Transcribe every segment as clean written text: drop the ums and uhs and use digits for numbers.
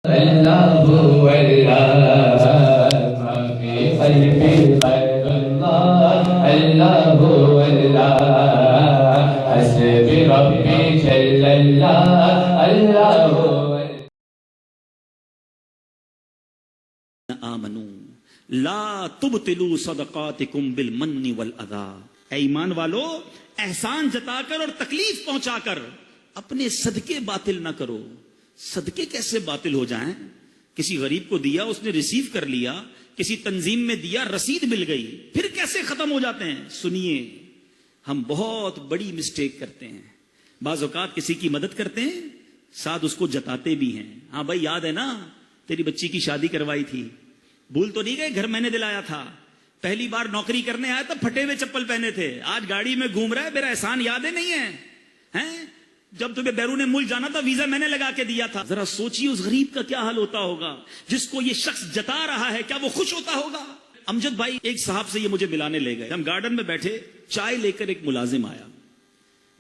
اللہ اللہ ما فی قلبی غیر اللہ اللہ اللہ حسبی ربی جل اللہ اللہ آمنوا لا تبطلوا صدقاتکم بالمن والاذی، اے ایمان والو احسان جتا کر اور تکلیف پہنچا کر اپنے صدقے باطل نہ کرو۔ صدقے کیسے باطل ہو جائیں؟ کسی غریب کو دیا، اس نے ریسیو کر لیا، کسی تنظیم میں دیا، رسید مل گئی، پھر کیسے ختم ہو جاتے ہیں؟ سنیے، ہم بہت بڑی مسٹیک کرتے ہیں۔ بعض اوقات کسی کی مدد کرتے ہیں، ساتھ اس کو جتاتے بھی ہیں، ہاں بھائی یاد ہے نا تیری بچی کی شادی کروائی تھی، بھول تو نہیں گئے، گھر میں نے دلایا تھا، پہلی بار نوکری کرنے آیا تھا پھٹے ہوئے چپل پہنے تھے، آج گاڑی میں گھوم رہا ہے، میرا احسان یاد ہے نہیں ہے؟ ہیں جب تمہیں بیرون ملک جانا تھا ویزا میں نے لگا کے دیا تھا۔ ذرا سوچیے اس غریب کا کیا حال ہوتا ہوگا جس کو یہ شخص جتا رہا ہے، کیا وہ خوش ہوتا ہوگا؟ امجد بھائی ایک صاحب سے یہ مجھے ملانے لے گئے، ہم گارڈن میں بیٹھے، چائے لے کر ایک ملازم آیا،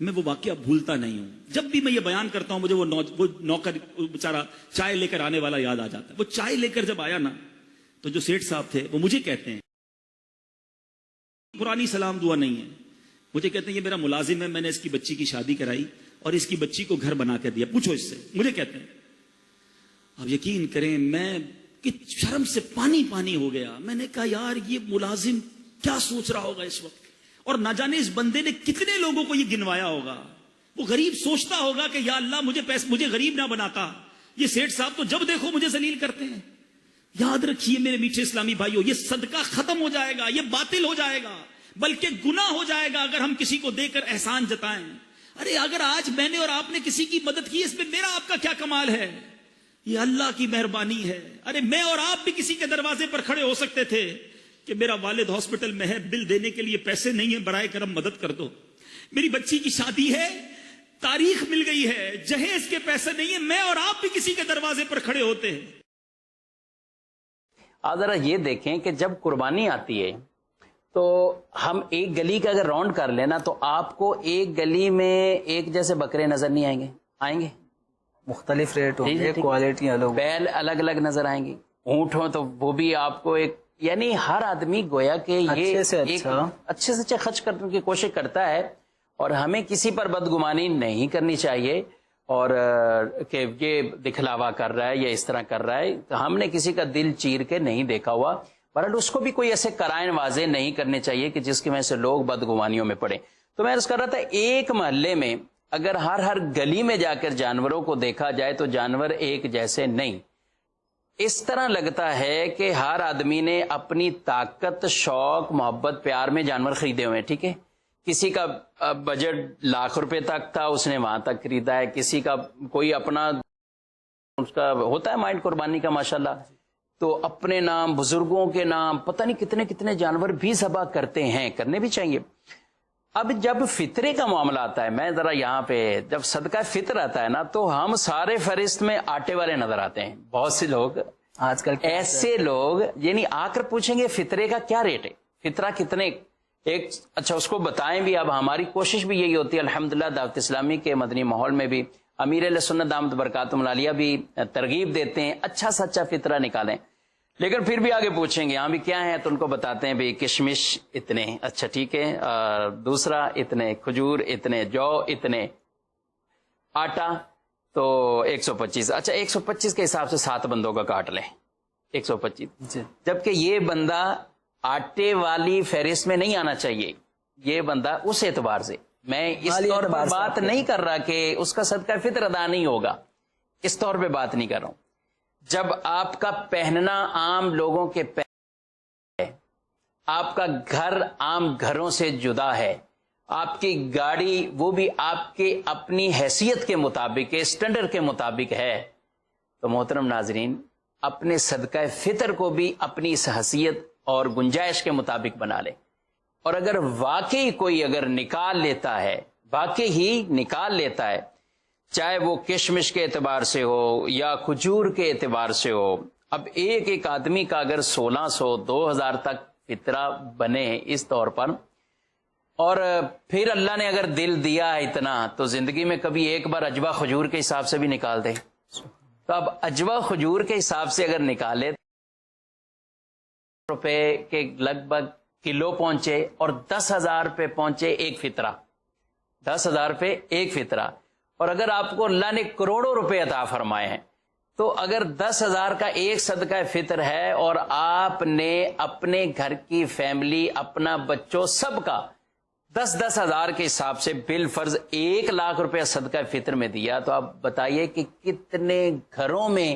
میں وہ واقعہ بھولتا نہیں ہوں، جب بھی میں یہ بیان کرتا ہوں مجھے وہ نوکر بیچارہ چائے لے کر آنے والا یاد آ جاتا ہے۔ وہ چائے لے کر جب آیا نا تو جو سیٹھ صاحب تھے وہ مجھے کہتے ہیں، پرانی سلام دعا نہیں ہے، مجھے کہتے ہیں یہ میرا ملازم ہے، میں نے اس کی بچی کی شادی کرائی اور اس کی بچی کو گھر بنا کے دیا، پوچھو اس سے، مجھے کہتے ہیں۔ اب یقین کریں میں شرم سے پانی پانی ہو گیا، میں نے کہا یار یہ ملازم کیا سوچ رہا ہوگا اس وقت، اور نہ جانے اس بندے نے کتنے لوگوں کو یہ گنوایا ہوگا۔ وہ غریب سوچتا ہوگا کہ یا اللہ مجھے غریب نہ بناتا، یہ سیٹھ صاحب تو جب دیکھو مجھے ذلیل کرتے ہیں۔ یاد رکھیے میرے میٹھے اسلامی بھائیوں، یہ صدقہ ختم ہو جائے گا، یہ باطل ہو جائے گا، بلکہ گناہ ہو جائے گا اگر ہم کسی کو دے کر احسان جتائیں۔ ارے اگر آج میں نے اور آپ نے کسی کی مدد کی، اس میں میرا آپ کا کیا کمال ہے؟ یہ اللہ کی مہربانی ہے۔ ارے میں اور آپ بھی کسی کے دروازے پر کھڑے ہو سکتے تھے کہ میرا والد ہاسپٹل میں ہے، بل دینے کے لیے پیسے نہیں ہیں، برائے کرم مدد کر دو، میری بچی کی شادی ہے، تاریخ مل گئی ہے، جہیز کے پیسے نہیں ہیں، میں اور آپ بھی کسی کے دروازے پر کھڑے ہوتے ہیں۔ آپ ذرا یہ دیکھیں کہ جب قربانی آتی ہے تو ہم ایک گلی کا اگر راؤنڈ کر لینا تو آپ کو ایک گلی میں ایک جیسے بکرے نظر نہیں آئیں گے؟ آئیں گے، مختلف ریٹ ہوں گے، کوالٹی الگ، بیل الگ الگ نظر آئیں گی، اونٹ ہو تو وہ بھی آپ کو ایک، یعنی ہر آدمی گویا کہ یہ اچھے سے اچھا خرچ کرنے کی کوشش کرتا ہے، اور ہمیں کسی پر بدگمانی نہیں کرنی چاہیے اور کہ یہ دکھلاوا کر رہا ہے یا اس طرح کر رہا ہے، تو ہم نے کسی کا دل چیر کے نہیں دیکھا ہوا، بہرحال اس کو بھی کوئی ایسے قرائن واضح نہیں کرنے چاہیے کہ جس کی وجہ سے لوگ بدگمانیوں میں پڑے۔ تو میں عرض کر رہا تھا ایک محلے میں اگر ہر گلی میں جا کر جانوروں کو دیکھا جائے تو جانور ایک جیسے نہیں، اس طرح لگتا ہے کہ ہر آدمی نے اپنی طاقت، شوق، محبت، پیار میں جانور خریدے ہوئے ہیں، ٹھیک ہے؟ کسی کا بجٹ لاکھ روپے تک تھا، اس نے وہاں تک خریدا ہے، کسی کا کوئی اپنا اس کا ہوتا ہے مائنڈ قربانی کا ماشاءاللہ، تو اپنے نام، بزرگوں کے نام، پتہ نہیں کتنے کتنے جانور بھی ذبح کرتے ہیں، کرنے بھی چاہیے۔ اب جب فطرے کا معاملہ آتا ہے، میں ذرا یہاں پہ جب صدقہ فطر آتا ہے نا تو ہم سارے فہرست میں آٹے والے نظر آتے ہیں۔ بہت سے لوگ آج کل ایسے لوگ یعنی آ کر پوچھیں گے فطرے کا کیا ریٹ ہے، فطرہ کتنے، ایک اچھا اس کو بتائیں بھی۔ اب ہماری کوشش بھی یہی ہوتی ہے الحمدللہ، دعوت اسلامی کے مدنی ماحول میں بھی امیر اہل سنت دامت برکاتہم العالیہ بھی ترغیب دیتے ہیں اچھا سچا فطرہ نکالیں، لیکن پھر بھی آگے پوچھیں گے ہاں بھی کیا ہے، تو ان کو بتاتے ہیں بھی کشمش اتنے، اچھا ٹھیک ہے، دوسرا اتنے، کھجور اتنے، جو اتنے، آٹا تو 125، اچھا 125 کے حساب سے 7 بندوں کا کاٹ لیں 125، جبکہ یہ بندہ آٹے والی فہرست میں نہیں آنا چاہیے، یہ بندہ اس اعتبار سے، میں اس طور پر بات نہیں کر رہا کہ اس کا صدقہ فطر ادا نہیں ہوگا، اس طور پہ بات نہیں کر رہا ہوں۔ جب آپ کا پہننا عام لوگوں کے ہے، آپ کا گھر عام گھروں سے جدا ہے، آپ کی گاڑی وہ بھی آپ کے اپنی حیثیت کے مطابق، اسٹینڈرڈ کے مطابق ہے، تو محترم ناظرین اپنے صدقہ فطر کو بھی اپنی اس حیثیت اور گنجائش کے مطابق بنا لیں، اور اگر واقعی کوئی اگر نکال لیتا ہے، واقعی ہی نکال لیتا ہے، چاہے وہ کشمش کے اعتبار سے ہو یا کھجور کے اعتبار سے ہو، اب ایک آدمی کا اگر 1600 2000 تک فطرہ بنے اس طور پر، اور پھر اللہ نے اگر دل دیا ہے اتنا تو زندگی میں کبھی ایک بار اجوا کھجور کے حساب سے بھی نکال دے، تو اب اجوا کھجور کے حساب سے اگر نکالے روپے کے لگ بھگ کلو پہنچے اور 10,000 پہ پہنچے ایک فطرہ، 10,000 پہ ایک فطرہ. اور اگر آپ کو اللہ نے کروڑوں روپے عطا فرمائے ہیں تو اگر 10,000 کا ایک صدقہ فطر ہے اور آپ نے اپنے گھر کی فیملی، اپنا بچوں سب کا 10,000 کے حساب سے بالفرض 1,00,000 روپے صدقہ فطر میں دیا، تو آپ بتائیے کہ کتنے گھروں میں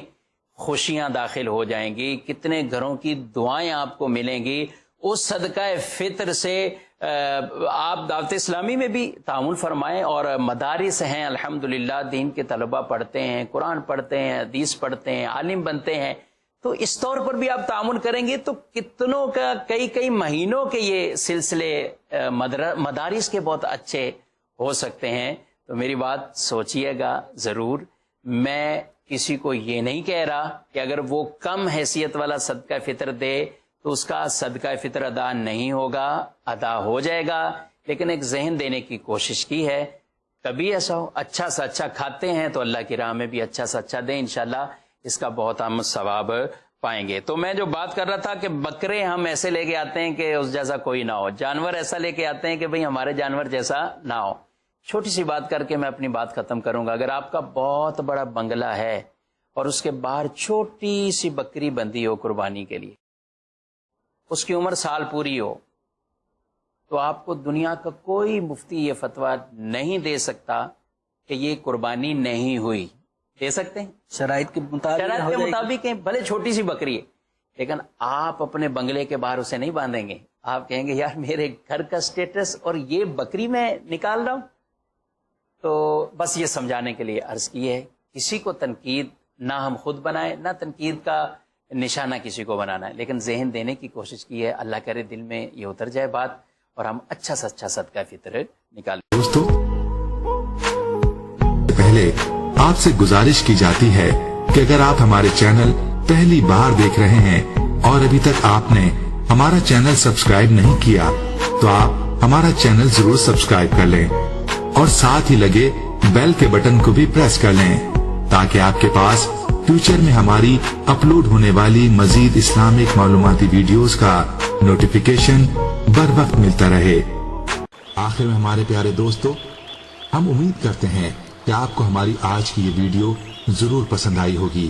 خوشیاں داخل ہو جائیں گی، کتنے گھروں کی دعائیں آپ کو ملیں گی. اس صدقہ فطر سے آپ دعوت اسلامی میں بھی تعاون فرمائیں، اور مدارس ہیں الحمدللہ، دین کے طلبہ پڑھتے ہیں، قرآن پڑھتے ہیں، حدیث پڑھتے ہیں، عالم بنتے ہیں، تو اس طور پر بھی آپ تعاون کریں گے تو کتنوں کا کئی مہینوں کے یہ سلسلے مدارس کے بہت اچھے ہو سکتے ہیں. تو میری بات سوچئے گا ضرور. میں کسی کو یہ نہیں کہہ رہا کہ اگر وہ کم حیثیت والا صدقہ فطر دے تو اس کا صدقہ فطر ادا نہیں ہوگا، ادا ہو جائے گا، لیکن ایک ذہن دینے کی کوشش کی ہے. کبھی ایسا ہو اچھا سا اچھا کھاتے ہیں تو اللہ کی راہ میں بھی اچھا سا اچھا دیں، انشاءاللہ اس کا بہت ہم ثواب پائیں گے. تو میں جو بات کر رہا تھا کہ بکرے ہم ایسے لے کے آتے ہیں کہ اس جیسا کوئی نہ ہو، جانور ایسا لے کے آتے ہیں کہ بھئی ہمارے جانور جیسا نہ ہو. چھوٹی سی بات کر کے میں اپنی بات ختم کروں گا. اگر آپ کا بہت بڑا بنگلہ ہے اور اس کے باہر چھوٹی سی بکری بندھی ہو قربانی کے لیے، اس کی عمر سال پوری ہو، تو آپ کو دنیا کا کوئی مفتی یہ فتویٰ نہیں دے سکتا کہ یہ قربانی نہیں ہوئی. دے سکتے ہیں شرائط کے مطابق ہیں، بھلے چھوٹی سی بکری ہے، لیکن آپ اپنے بنگلے کے باہر اسے نہیں باندھیں گے. آپ کہیں گے یار میرے گھر کا سٹیٹس اور یہ بکری میں نکال رہا ہوں. تو بس یہ سمجھانے کے لیے عرض کی ہے. کسی کو تنقید نہ ہم خود بنائیں، نہ تنقید کا نشانہ کسی کو بنانا ہے، لیکن ذہن دینے کی کوشش کی ہے. اللہ کرے دل میں یہ اتر جائے بات اور ہم اچھا سے اچھا صدقہ فطر نکالیں. دوستو پہلے آپ سے گزارش کی جاتی ہے کہ اگر آپ ہمارے چینل پہلی بار دیکھ رہے ہیں اور ابھی تک آپ نے ہمارا چینل سبسکرائب نہیں کیا تو آپ ہمارا چینل ضرور سبسکرائب کر لیں اور ساتھ ہی لگے بیل کے بٹن کو بھی پریس کر لیں تاکہ آپ کے پاس فیوچر میں ہماری اپلوڈ ہونے والی مزید اسلامک معلوماتی ویڈیوز کا نوٹیفیکیشن بر وقت ملتا رہے. آخر میں ہمارے پیارے دوستو، ہم امید کرتے ہیں کہ آپ کو ہماری آج کی یہ ویڈیو ضرور پسند آئی ہوگی.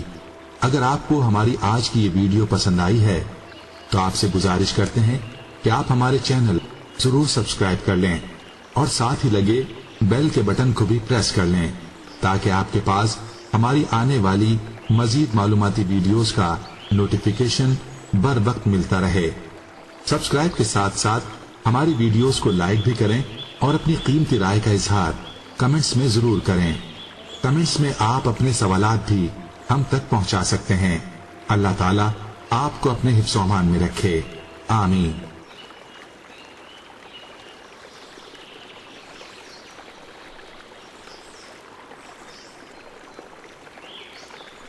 اگر آپ کو ہماری آج کی یہ ویڈیو پسند آئی ہے تو آپ سے گزارش کرتے ہیں کہ آپ ہمارے چینل ضرور سبسکرائب کر لیں اور ساتھ ہی لگے بیل کے بٹن کو بھی پریس کر لیں تاکہ آپ کے پاس ہماری آنے والی مزید معلوماتی ویڈیوز کا نوٹیفیکیشن بر وقت ملتا رہے. سبسکرائب کے ساتھ ساتھ ہماری ویڈیوز کو لائک بھی کریں اور اپنی قیمتی رائے کا اظہار کمنٹس میں ضرور کریں. کمنٹس میں آپ اپنے سوالات بھی ہم تک پہنچا سکتے ہیں. اللہ تعالیٰ آپ کو اپنے حفظ و امان میں رکھے. آمین.